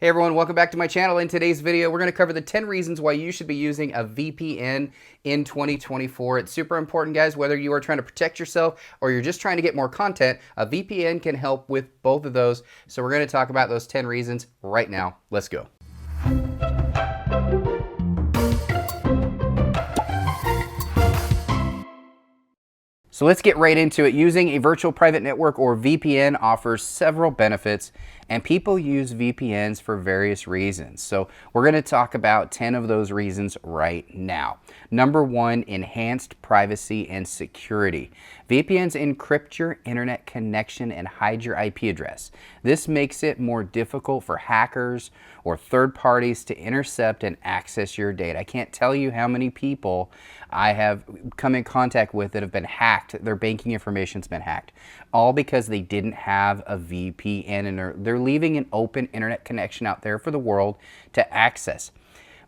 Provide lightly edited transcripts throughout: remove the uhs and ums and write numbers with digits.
Hey everyone, welcome back to my channel. In today's video, we're going to cover the 10 reasons why you should be using a VPN in 2024. It's super important, guys, whether you are trying to protect yourself or you're just trying to get more content, a VPN can help with both of those. So we're going to talk about those 10 reasons right now. Let's go. So let's get right into it. Using a virtual private network or VPN offers several benefits, and people use VPNs for various reasons. So we're going to talk about 10 of those reasons right now. Number one, enhanced privacy and security. VPNs encrypt your internet connection and hide your IP address. This makes it more difficult for hackers or third parties to intercept and access your data. I can't tell you how many people I have come in contact with that have been hacked. Their banking information's been hacked, all because they didn't have a VPN, and they're leaving an open internet connection out there for the world to access.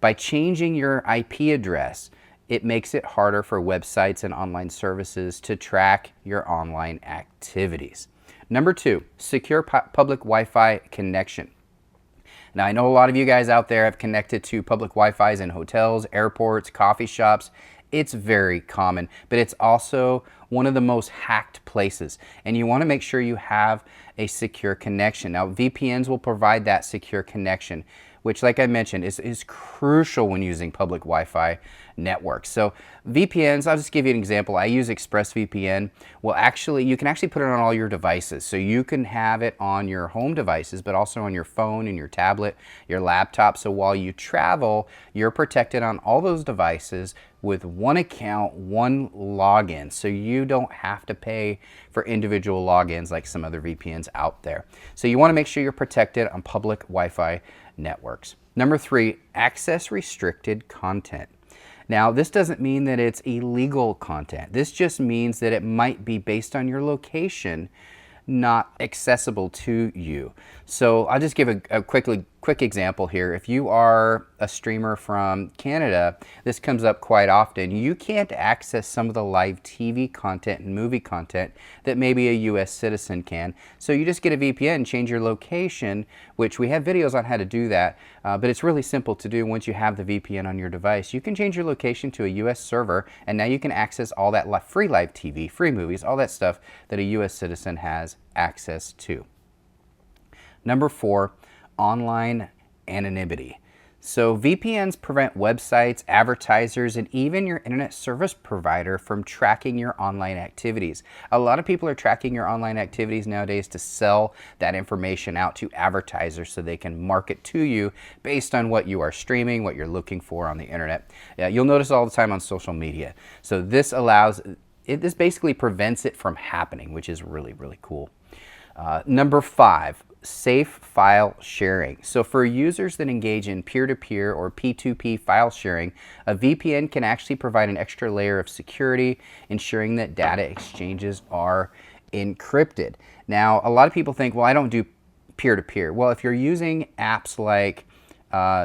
By changing your IP address, it makes it harder for websites and online services to track your online activities. Number two, secure public Wi-Fi connection. Now, I know a lot of you guys out there have connected to public Wi-Fi's in hotels, airports, coffee shops. It's very common, but it's also one of the most hacked places, and you want to make sure you have a secure connection. Now, VPNs will provide that secure connection, which, like I mentioned, is crucial when using public Wi-Fi networks. So VPNs, I'll just give you an example. I use ExpressVPN. Well, actually, you can actually put it on all your devices. So you can have it on your home devices, but also on your phone and your tablet, your laptop. So while you travel, you're protected on all those devices with one account, one login. So you don't have to pay for individual logins like some other VPNs out there. So you want to make sure you're protected on public Wi-Fi networks. Number three, access restricted content. Now, this doesn't mean that it's illegal content. This just means that it might be based on your location, not accessible to you. So I'll just give a quick example here. If you are a streamer from Canada, this comes up quite often. You can't access some of the live TV content and movie content that maybe a US citizen can. So you just get a VPN, change your location, which we have videos on how to do that, but it's really simple to do once you have the VPN on your device. You can change your location to a US server, and now you can access all that free live TV, free movies, all that stuff that a US citizen has access to. Number four, online anonymity. So VPNs prevent websites, advertisers, and even your internet service provider from tracking your online activities. A lot of people are tracking your online activities nowadays to sell that information out to advertisers so they can market to you based on what you are streaming, what you're looking for on the internet. You'll notice all the time on social media. So this this basically prevents it from happening, which is really, really cool. Number five, safe file sharing. So for users that engage in peer-to-peer or P2P file sharing, a VPN can actually provide an extra layer of security, ensuring that data exchanges are encrypted. Now, a lot of people think, well, I don't do peer-to-peer. Well, if you're using apps like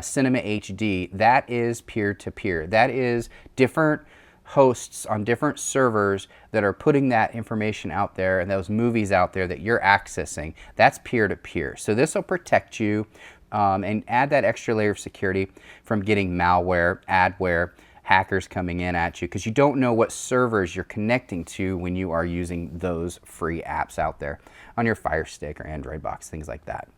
Cinema HD, that is peer-to-peer. That is different hosts on different servers that are putting that information out there and those movies out there that you're accessing. That's peer-to-peer. So this will protect you and add that extra layer of security from getting malware, adware, hackers coming in at you, because you don't know what servers you're connecting to when you are using those free apps out there on your Fire Stick or Android box, things like that.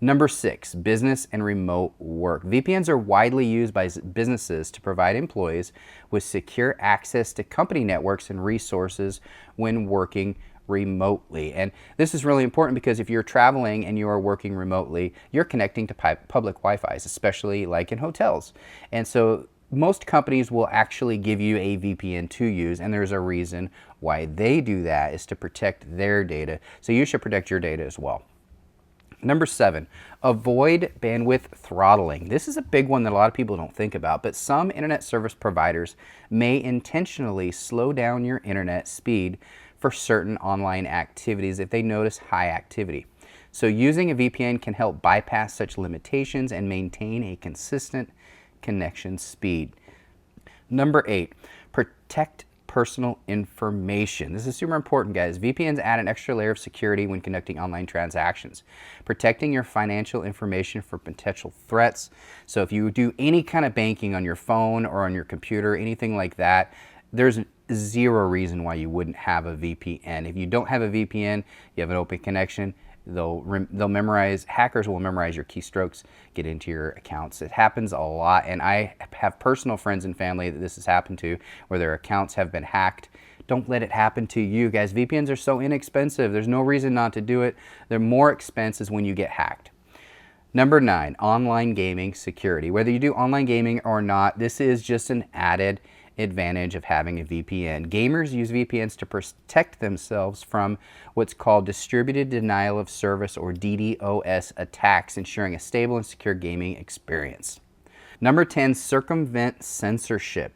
Number six, business and remote work. VPNs are widely used by businesses to provide employees with secure access to company networks and resources when working remotely. And this is really important because if you're traveling and you are working remotely, you're connecting to public Wi-Fi's, especially like in hotels. And so most companies will actually give you a VPN to use, and there's a reason why they do that, is to protect their data. So you should protect your data as well. Number seven, avoid bandwidth throttling. This is a big one that a lot of people don't think about, but some internet service providers may intentionally slow down your internet speed for certain online activities if they notice high activity. So using a VPN can help bypass such limitations and maintain a consistent connection speed. Number eight, protect personal information. This is super important, guys. VPNs add an extra layer of security when conducting online transactions, protecting your financial information from potential threats. So if you do any kind of banking on your phone or on your computer, anything like that, there's zero reason why you wouldn't have a VPN. If you don't have a VPN, you have an open connection, hackers will memorize your keystrokes, get into your accounts. It happens a lot, and I have personal friends and family that this has happened to, where their accounts have been hacked. Don't let it happen to you, guys. VPNs are so inexpensive. There's no reason not to do it. They're more expensive when you get hacked. Number 9, online gaming security. Whether you do online gaming or not, this is just an added advantage of having a VPN. Gamers use VPNs to protect themselves from what's called distributed denial of service, or DDoS attacks, ensuring a stable and secure gaming experience. Number 10, circumvent censorship.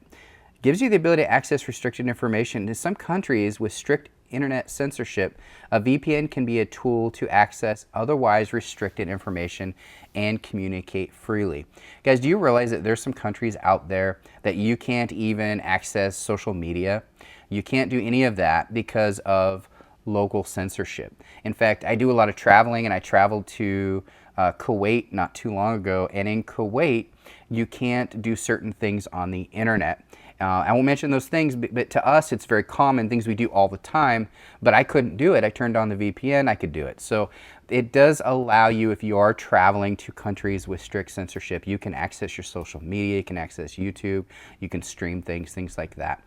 Gives you the ability to access restricted information. In some countries with strict internet censorship, a VPN can be a tool to access otherwise restricted information and communicate freely. Guys, do you realize that there's some countries out there that you can't even access social media? You can't do any of that because of local censorship. In fact, I do a lot of traveling, and I traveled to Kuwait not too long ago, and in Kuwait, you can't do certain things on the internet. I won't mention those things, but to us, it's very common, things we do all the time, but I couldn't do it. I turned on the VPN, I could do it. So it does allow you, if you are traveling to countries with strict censorship, you can access your social media, you can access YouTube, you can stream things like that.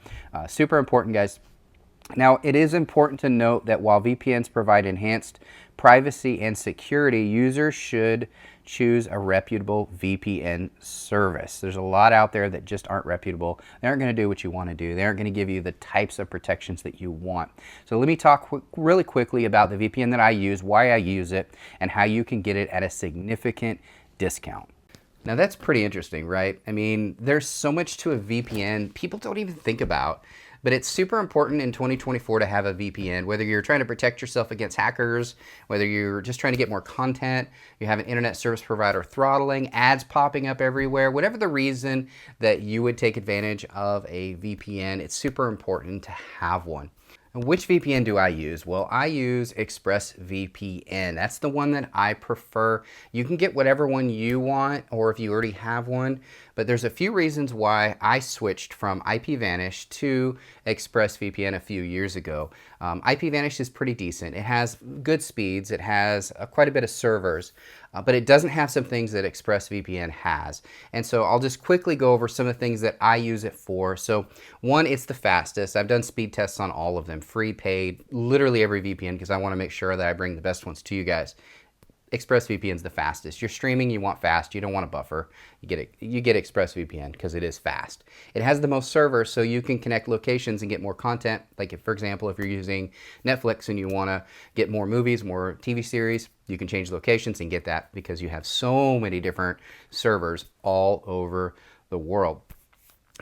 Super important, guys. Now, it is important to note that while VPNs provide enhanced privacy and security, users should choose a reputable VPN service. There's a lot out there that just aren't reputable. They aren't going to do what you want to do. They aren't going to give you the types of protections that you want. So let me talk really quickly about the VPN that I use, why I use it, and how you can get it at a significant discount. Now that's pretty interesting, right? I mean, there's so much to a VPN people don't even think about. But it's super important in 2024 to have a VPN, whether you're trying to protect yourself against hackers, whether you're just trying to get more content, you have an internet service provider throttling, ads popping up everywhere, whatever the reason that you would take advantage of a VPN, it's super important to have one. And which VPN do I use? Well, I use expressvpn. That's the one that I prefer. You can get whatever one you want, or if you already have one, but there's a few reasons why I switched from IPVanish to expressvpn a few years ago. IPVanish is pretty decent. It has good speeds. It has quite a bit of servers, but it doesn't have some things that expressvpn has. And so I'll just quickly go over some of the things that I use it for. So one, it's the fastest. I've done speed tests on all of them, free, paid, literally every VPN, because I want to make sure that I bring the best ones to you guys. ExpressVPN is the fastest. You're streaming, you want fast, you don't want a buffer. You get ExpressVPN because it is fast. It has the most servers, so you can connect locations and get more content. Like if, for example, if you're using Netflix and you want to get more movies, more TV series, you can change locations and get that because you have so many different servers all over the world.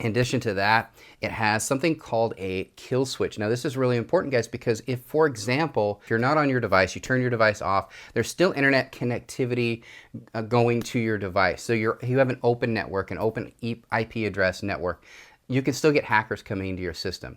In addition to that, it has something called a kill switch. Now this is really important, guys, because if, for example, if you're not on your device, you turn your device off, there's still internet connectivity going to your device. So you have an open network, an open IP address network. You can still get hackers coming into your system.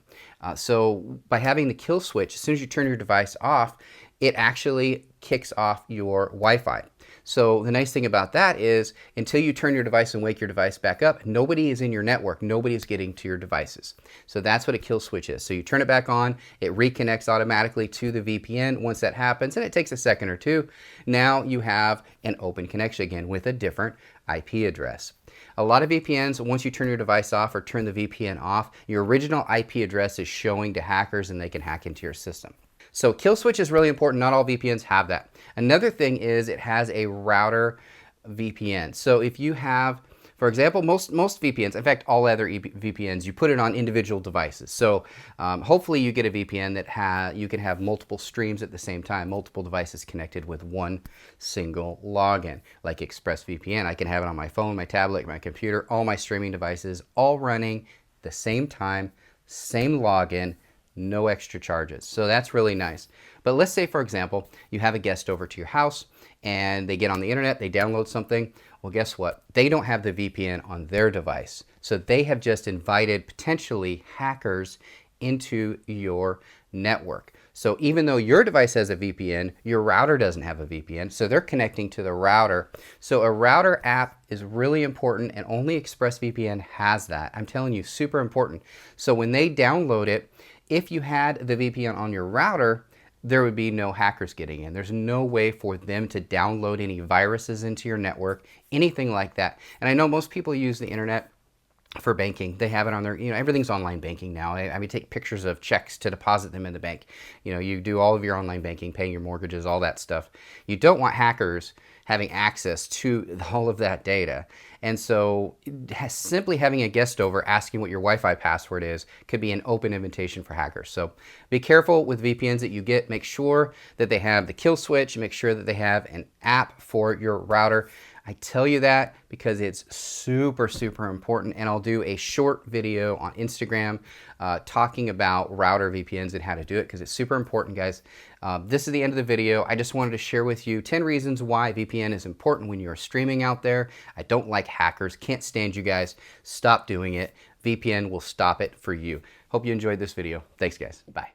So by having the kill switch, as soon as you turn your device off, it actually kicks off your Wi-Fi. So the nice thing about that is until you turn your device and wake your device back up, nobody is in your network. Nobody is getting to your devices. So that's what a kill switch is. So you turn it back on, it reconnects automatically to the VPN. Once that happens, and it takes a second or two, now you have an open connection again with a different IP address. A lot of VPNs, once you turn your device off or turn the VPN off, your original IP address is showing to hackers and they can hack into your system. So kill switch is really important. Not all VPNs have that. Another thing is it has a router VPN. So if you have, for example, most VPNs, in fact, all other VPNs, you put it on individual devices. So hopefully you get a VPN that you can have multiple streams at the same time, multiple devices connected with one single login. Like ExpressVPN, I can have it on my phone, my tablet, my computer, all my streaming devices, all running the same time, same login, no extra charges. So that's really nice. But let's say, for example, you have a guest over to your house and they get on the internet, they download something. Well, guess what? They don't have the VPN on their device. So they have just invited potentially hackers into your network. So even though your device has a VPN, your router doesn't have a VPN, so they're connecting to the router. So a router app is really important, and only ExpressVPN has that. I'm telling you, super important. So when they download it, if you had the VPN on your router, there would be no hackers getting in. There's no way for them to download any viruses into your network, anything like that. And I know most people use the internet for banking. They have it on their, everything's online banking now. I mean, take pictures of checks to deposit them in the bank. You do all of your online banking, paying your mortgages, all that stuff. You don't want hackers having access to all of that data. And so simply having a guest over asking what your Wi-Fi password is could be an open invitation for hackers. So be careful with VPNs that you get. Make sure that they have the kill switch. Make sure that they have an app for your router. I tell you that because it's super, super important, and I'll do a short video on Instagram talking about router VPNs and how to do it, because it's super important, guys. This is the end of the video. I just wanted to share with you 10 reasons why VPN is important when you're streaming out there. I don't like hackers. Can't stand you guys. Stop doing it. VPN will stop it for you. Hope you enjoyed this video. Thanks, guys. Bye.